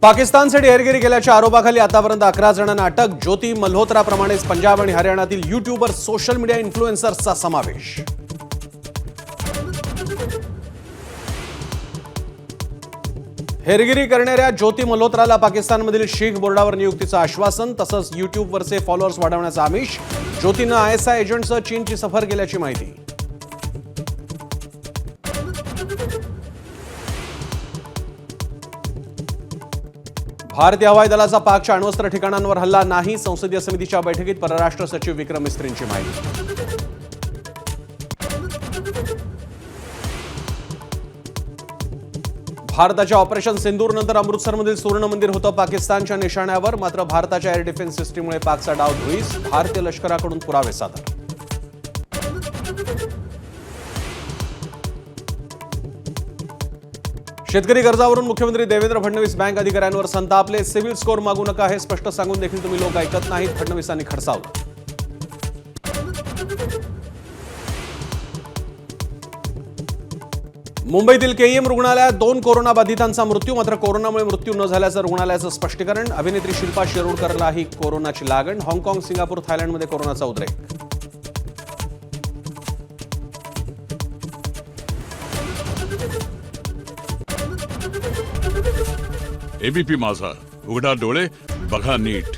पाकिस्तानसाठी हेरगिरी केल्याच्या आरोपाखाली आतापर्यंत 11 जणांना अटक. ज्योती मल्होत्राप्रमाणेच पंजाब आणि हरियाणातील युट्यूबर, सोशल मीडिया इन्फ्लुएन्सर्सचा समावेश. हेरगिरी करणाऱ्या ज्योती मल्होत्राला पाकिस्तानमधील शीख बोर्डावर नियुक्तीचं आश्वासन, तसंच युट्यूबवरचे फॉलोअर्स वाढवण्याचा आमिष. ज्योतीनं आयएसआय एजंटसह चीनची सफर केल्याची माहिती. भारतीय हवाई दलाचा पाकच्या अण्वस्त्र ठिकाणांवर हल्ला नाही. संसदीय समितीच्या बैठकीत परराष्ट्र सचिव विक्रम मिस्त्रींची माहिती. भारताच्या ऑपरेशन सिंदूरनंतर अमृतसरमधील सुवर्ण मंदिर होतं पाकिस्तानच्या निशाण्यावर. मात्र भारताच्या एअर डिफेन्स सिस्टीममुळे पाकचा डाव धुळीस. भारतीय लष्कराकडून पुरावे सादर. शेतकरी कर्जावरून मुख्यमंत्री देवेंद्र फडणवीस बँक अधिकाऱ्यांवर संतापले. सिव्हिल स्कोर मागू नका हे स्पष्ट सांगून देखील तुम्ही लोक ऐकत नाहीत, फडणवीसांनी खडसावलं. मुंबईतील केईएम रुग्णालयात 2 कोरोनाबाधितांचा मृत्यू. मात्र कोरोनामुळे मृत्यू न झाल्याचं रुग्णालयाचं स्पष्टीकरण. अभिनेत्री शिल्पा शिरोडकरलाही कोरोनाची लागण. हाँगकाँग, सिंगापूर, थायलंडमध्ये कोरोनाचा उद्रेक. एबीपी माझा, उघडा डोळे बघा नीट.